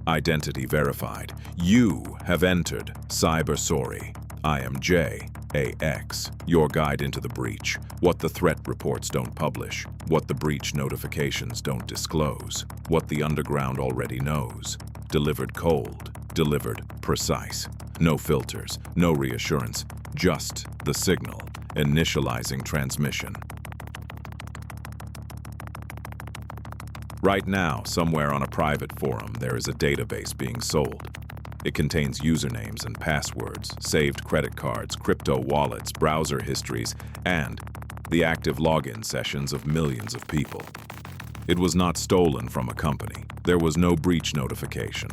Identity verified. You have entered SYB3R. I am JAX, your guide into the breach. What the threat reports don't publish. What the breach notifications don't disclose. What the underground already knows. Delivered cold. Delivered precise. No filters, no reassurance. Just the signal. Initializing transmission. Right now, somewhere on a private forum, there is a database being sold. It contains usernames and passwords, saved credit cards, crypto wallets, browser histories, and the active login sessions of millions of people. It was not stolen from a company. There was no breach notification.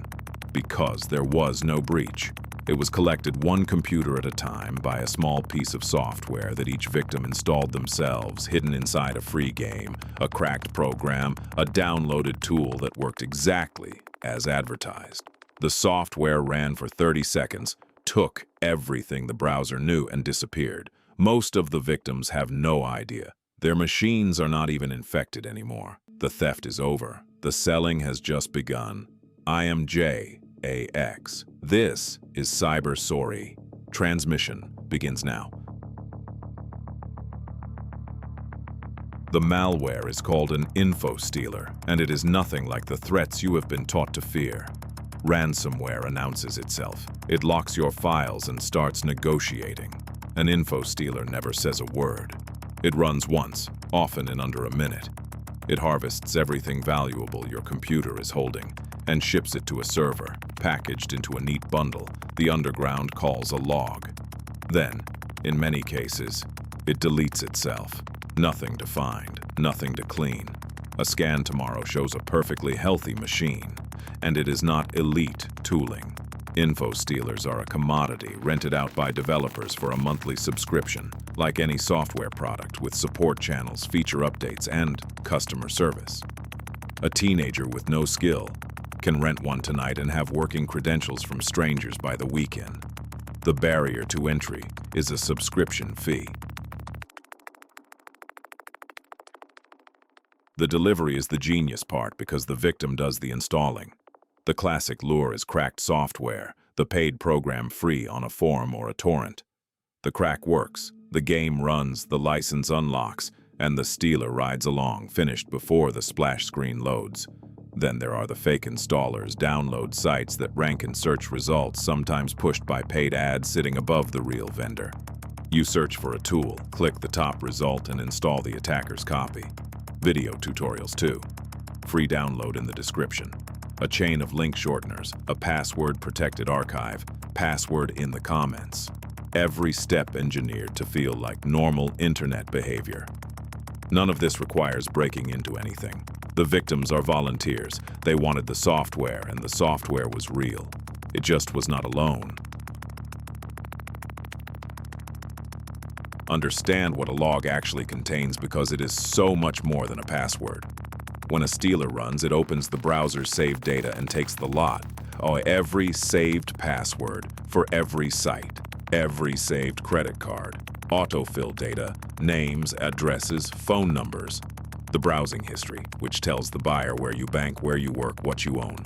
Because there was no breach. It was collected one computer at a time by a small piece of software that each victim installed themselves, hidden inside a free game, a cracked program, a downloaded tool that worked exactly as advertised. The software ran for 30 seconds, took everything the browser knew, and disappeared. Most of the victims have no idea. Their machines are not even infected anymore. The theft is over. The selling has just begun. I am JAX. This is SYB3R. Transmission begins now. The malware is called an infostealer, and it is nothing like the threats you have been taught to fear. Ransomware announces itself. It locks your files and starts negotiating. An infostealer never says a word. It runs once, often in under a minute. It harvests everything valuable your computer is holding and ships it to a server, packaged into a neat bundle the underground calls a log. Then, in many cases, it deletes itself. Nothing to find, nothing to clean. A scan tomorrow shows a perfectly healthy machine, and it is not elite tooling. Infostealers are a commodity rented out by developers for a monthly subscription, like any software product, with support channels, feature updates, and customer service. A teenager with no skill can rent one tonight and have working credentials from strangers by the weekend. The barrier to entry is a subscription fee. The delivery is the genius part because the victim does the installing. The classic lure is cracked software, the paid program free on a forum or a torrent. The crack works, the game runs, the license unlocks, and the stealer rides along, finished before the splash screen loads. Then there are the fake installers, download sites that rank in search results, sometimes pushed by paid ads sitting above the real vendor. You search for a tool, click the top result, and install the attacker's copy. Video tutorials too. Free download in the description. A chain of link shorteners, a password-protected archive, password in the comments. Every step engineered to feel like normal internet behavior. None of this requires breaking into anything. The victims are volunteers. They wanted the software, and the software was real. It just was not alone. Understand what a log actually contains because it is so much more than a password. When a stealer runs, it opens the browser's saved data and takes the lot. Oh, every saved password for every site, every saved credit card, autofill data, names, addresses, phone numbers. The browsing history, which tells the buyer where you bank, where you work, what you own.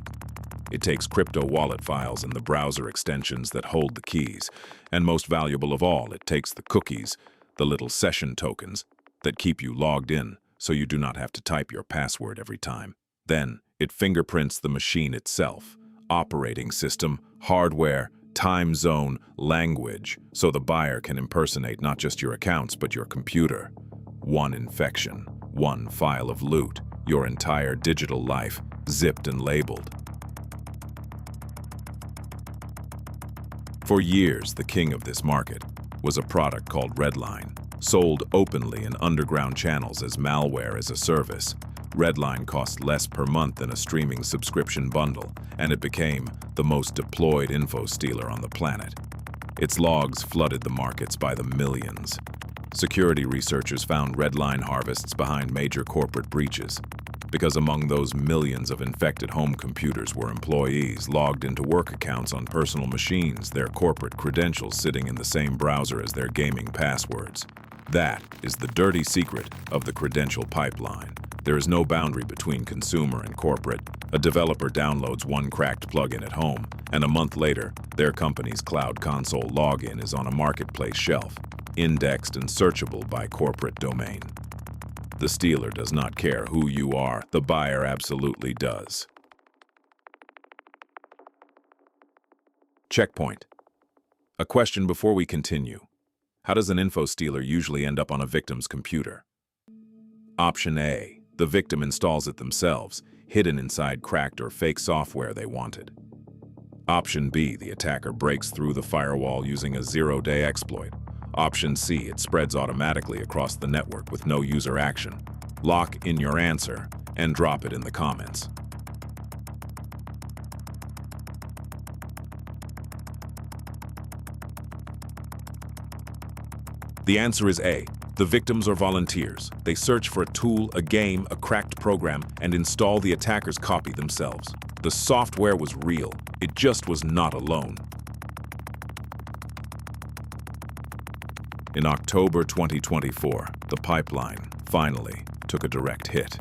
It takes crypto wallet files and the browser extensions that hold the keys. And most valuable of all, it takes the cookies, the little session tokens that keep you logged in, so you do not have to type your password every time. Then, it fingerprints the machine itself, operating system, hardware, time zone, language, so the buyer can impersonate not just your accounts but your computer. One infection, one file of loot, your entire digital life, zipped and labeled. For years, the king of this market was a product called RedLine, sold openly in underground channels as malware as a service. RedLine cost less per month than a streaming subscription bundle, and it became the most deployed infostealer on the planet. Its logs flooded the markets by the millions. Security researchers found RedLine harvests behind major corporate breaches, because among those millions of infected home computers were employees logged into work accounts on personal machines, their corporate credentials sitting in the same browser as their gaming passwords. That is the dirty secret of the credential pipeline. There is no boundary between consumer and corporate. A developer downloads one cracked plugin at home, and a month later, their company's cloud console login is on a marketplace shelf, indexed and searchable by corporate domain. The stealer does not care who you are, the buyer absolutely does. Checkpoint. A question before we continue. How does an infostealer usually end up on a victim's computer? Option A. The victim installs it themselves, hidden inside cracked or fake software they wanted. Option B. The attacker breaks through the firewall using a zero-day exploit. Option C. It spreads automatically across the network with no user action. Lock in your answer and drop it in the comments. The answer is A. The victims are volunteers. They search for a tool, a game, a cracked program, and install the attacker's copy themselves. The software was real. It just was not alone. In October 2024, the pipeline finally took a direct hit.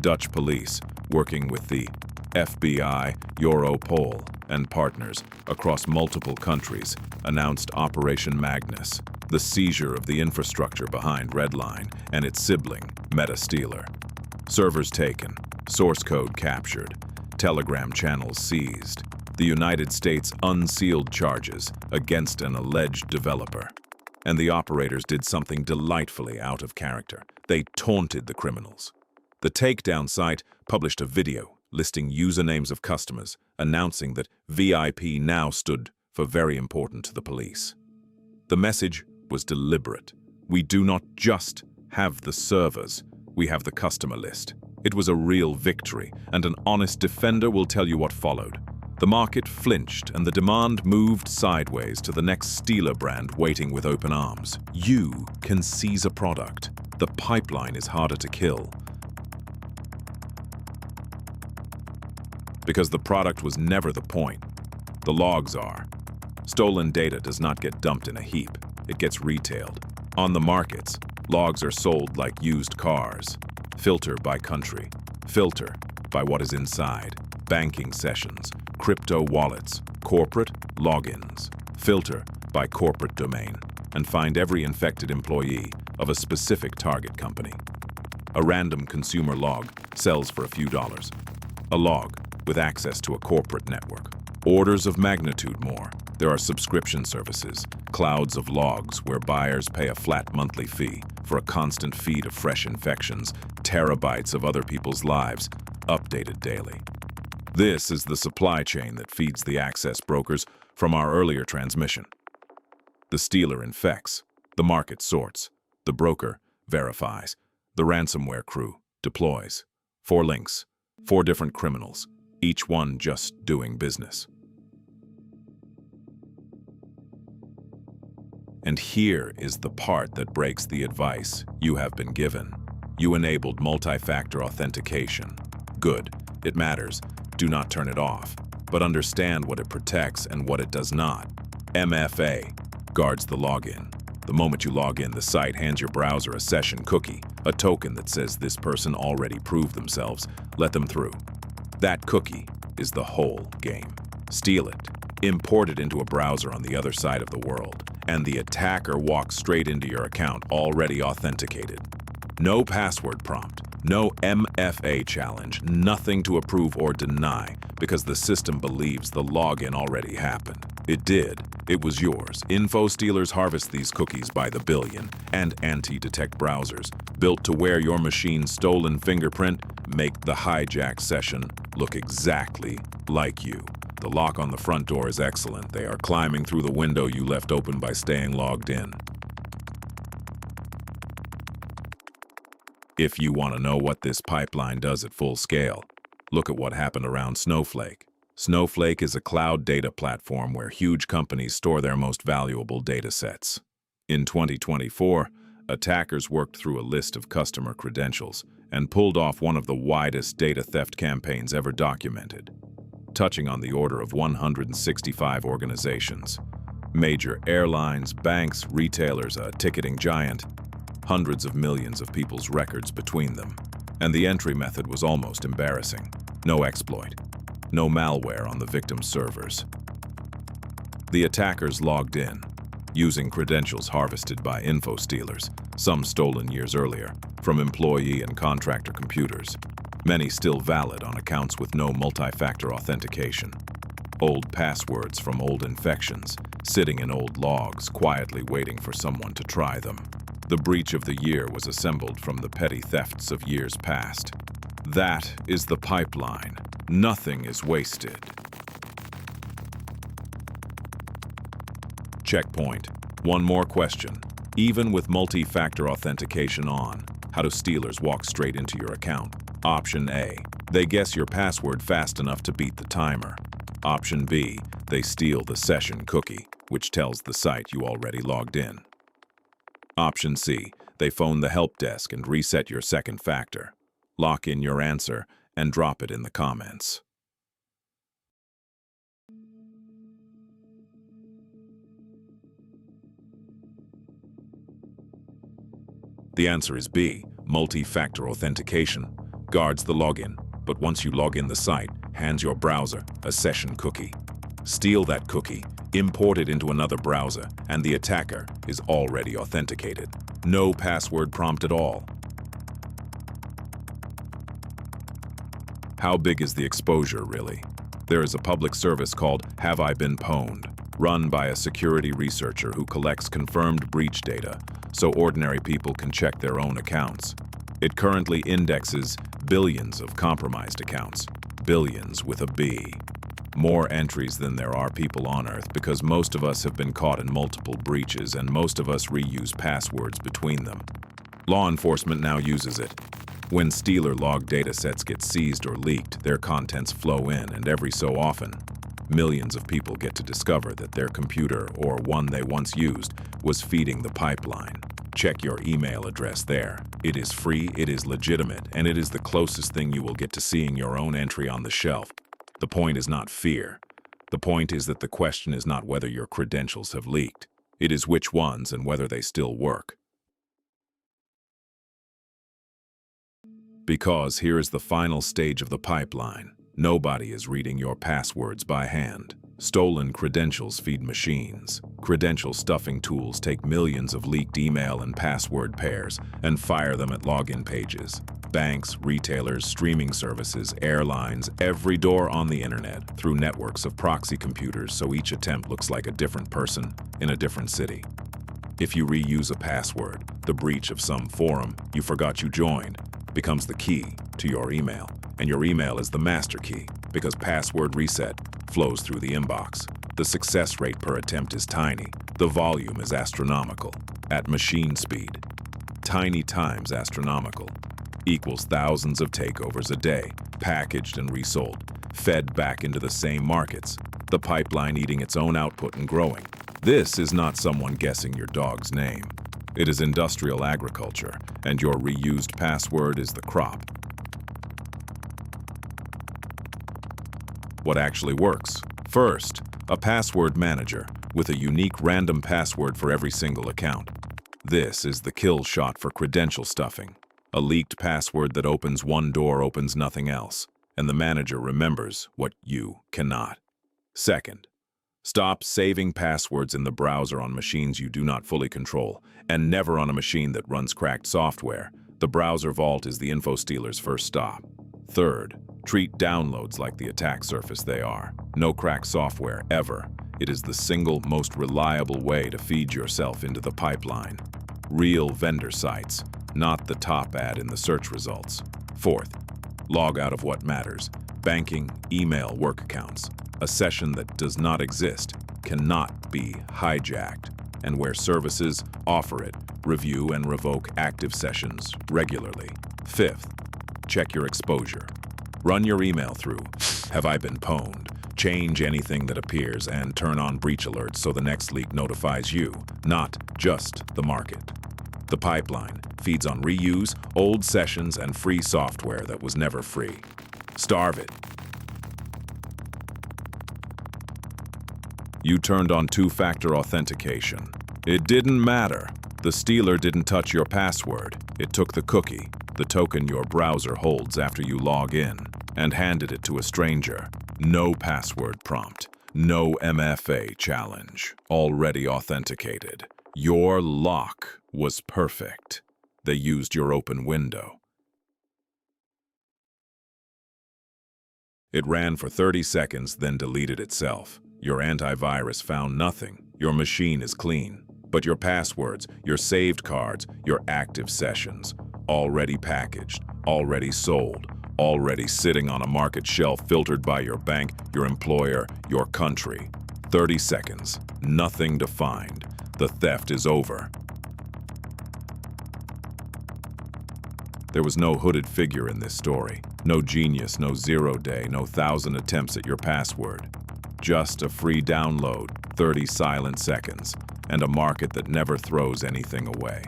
Dutch police, working with the FBI, Europol, and partners across multiple countries, announced Operation Magnus, the seizure of the infrastructure behind RedLine and its sibling, infostealer. Servers taken, source code captured, Telegram channels seized. The United States unsealed charges against an alleged developer. And the operators did something delightfully out of character. They taunted the criminals. The takedown site published a video listing usernames of customers, announcing that VIP now stood for very important to the police. The message was deliberate. We do not just have the servers, we have the customer list. It was a real victory, and an honest defender will tell you what followed. The market flinched, and the demand moved sideways to the next stealer brand waiting with open arms. You can seize a product. The pipeline is harder to kill. Because the product was never the point. The logs are. Stolen data does not get dumped in a heap. It gets retailed. On the markets, logs are sold like used cars. Filter by country. Filter by what is inside. Banking sessions, crypto wallets, corporate logins. Filter by corporate domain and find every infected employee of a specific target company. A random consumer log sells for a few dollars. A log with access to a corporate network. Orders of magnitude more. There are subscription services, clouds of logs where buyers pay a flat monthly fee for a constant feed of fresh infections, terabytes of other people's lives, updated daily. This is the supply chain that feeds the access brokers from our earlier transmission. The stealer infects, the market sorts, the broker verifies, the ransomware crew deploys. 4 links, 4 different criminals, each one just doing business. And here is the part that breaks the advice you have been given. You enabled multi-factor authentication. Good, it matters. Do not turn it off, but understand what it protects and what it does not. MFA guards the login. The moment you log in, the site hands your browser a session cookie, a token that says this person already proved themselves. Let them through. That cookie is the whole game. Steal it, import it into a browser on the other side of the world, and the attacker walks straight into your account already authenticated. No password prompt, no MFA challenge, nothing to approve or deny, because the system believes the login already happened. It did. It was yours. Infostealers harvest these cookies by the billion, and anti-detect browsers, built to wear your machine's stolen fingerprint, make the hijack session look exactly like you. The lock on the front door is excellent. They are climbing through the window you left open by staying logged in. If you want to know what this pipeline does at full scale, look at what happened around Snowflake. Snowflake is a cloud data platform where huge companies store their most valuable data sets. In 2024, attackers worked through a list of customer credentials and pulled off one of the widest data theft campaigns ever documented, touching on the order of 165 organizations. Major airlines, banks, retailers, a ticketing giant, hundreds of millions of people's records between them. And the entry method was almost embarrassing. No exploit. No malware on the victim's servers. The attackers logged in, using credentials harvested by infostealers, some stolen years earlier, from employee and contractor computers, many still valid on accounts with no multi-factor authentication. Old passwords from old infections, sitting in old logs, quietly waiting for someone to try them. The breach of the year was assembled from the petty thefts of years past. That is the pipeline. Nothing is wasted. Checkpoint. One more question. Even with multi-factor authentication on, how do stealers walk straight into your account? Option A. They guess your password fast enough to beat the timer. Option B. They steal the session cookie, which tells the site you already logged in. Option C. They phone the help desk and reset your second factor. Lock in your answer and drop it in the comments. The answer is B. Multi-factor authentication. Guards the login, but once you log in the site, hands your browser a session cookie. Steal that cookie, import it into another browser, and the attacker is already authenticated. No password prompt at all. How big is the exposure, really? There is a public service called Have I Been Pwned, run by a security researcher who collects confirmed breach data so ordinary people can check their own accounts. It currently indexes billions of compromised accounts, billions with a B. More entries than there are people on Earth because most of us have been caught in multiple breaches and most of us reuse passwords between them. Law enforcement now uses it. When stealer log datasets get seized or leaked, their contents flow in, and every so often, millions of people get to discover that their computer or one they once used was feeding the pipeline. Check your email address there. It is free, it is legitimate, and it is the closest thing you will get to seeing your own entry on the shelf. The point is not fear. The point is that the question is not whether your credentials have leaked. It is which ones and whether they still work. Because here is the final stage of the pipeline. Nobody is reading your passwords by hand. Stolen credentials feed machines. Credential stuffing tools take millions of leaked email and password pairs and fire them at login pages. Banks, retailers, streaming services, airlines, every door on the internet through networks of proxy computers so each attempt looks like a different person in a different city. If you reuse a password, the breach of some forum you forgot you joined becomes the key to your email, and your email is the master key because password reset flows through the inbox. The success rate per attempt is tiny. The volume is astronomical. At machine speed, tiny times astronomical equals thousands of takeovers a day, packaged and resold, fed back into the same markets, the pipeline eating its own output and growing. This is not someone guessing your dog's name. It is industrial agriculture, and your reused password is the crop. What actually works? First, a password manager with a unique random password for every single account. This is the kill shot for credential stuffing. A leaked password that opens one door opens nothing else, and the manager remembers what you cannot. Second, stop saving passwords in the browser on machines you do not fully control, and never on a machine that runs cracked software. The browser vault is the infostealer's first stop. Third, treat downloads like the attack surface they are. No cracked software, ever. It is the single most reliable way to feed yourself into the pipeline. Real vendor sites, not the top ad in the search results. Fourth, log out of what matters. Banking, email, work accounts. A session that does not exist cannot be hijacked, and where services offer it, review and revoke active sessions regularly. Fifth, check your exposure. Run your email through Have I Been Pwned? Change anything that appears and turn on breach alerts so the next leak notifies you, not just the market. The pipeline feeds on reuse, old sessions, and free software that was never free. Starve it. You turned on two-factor authentication. It didn't matter. The stealer didn't touch your password. It took the cookie. the token your browser holds after you log in, and handed it to a stranger. No password prompt, no MFA challenge, already authenticated. Your lock was perfect. They used your open window. It ran for 30 seconds, then deleted itself. Your antivirus found nothing. Your machine is clean. But your passwords, your saved cards, your active sessions, already packaged, already sold, already sitting on a market shelf filtered by your bank, your employer, your country. 30 seconds, nothing to find. The theft is over. There was no hooded figure in this story. No genius, no 0 day, no 1,000 attempts at your password. Just a free download, 30 silent seconds, and a market that never throws anything away.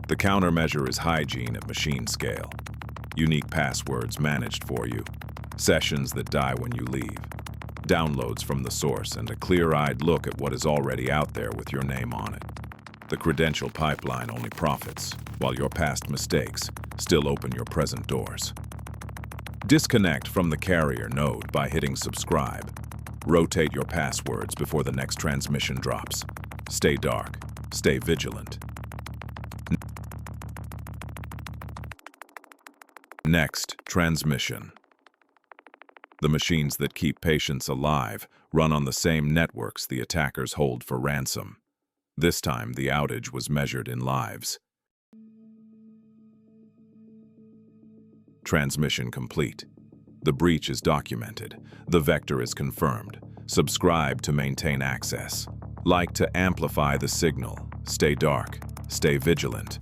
The countermeasure is hygiene at machine scale. Unique passwords managed for you. Sessions that die when you leave. Downloads from the source and a clear-eyed look at what is already out there with your name on it. The credential pipeline only profits, while your past mistakes still open your present doors. Disconnect from the carrier node by hitting subscribe. Rotate your passwords before the next transmission drops. Stay dark. Stay vigilant. Next transmission. The machines that keep patients alive run on the same networks the attackers hold for ransom. This time, the outage was measured in lives. Transmission complete. The breach is documented. The vector is confirmed. Subscribe to maintain access. Like to amplify the signal. Stay dark. Stay vigilant.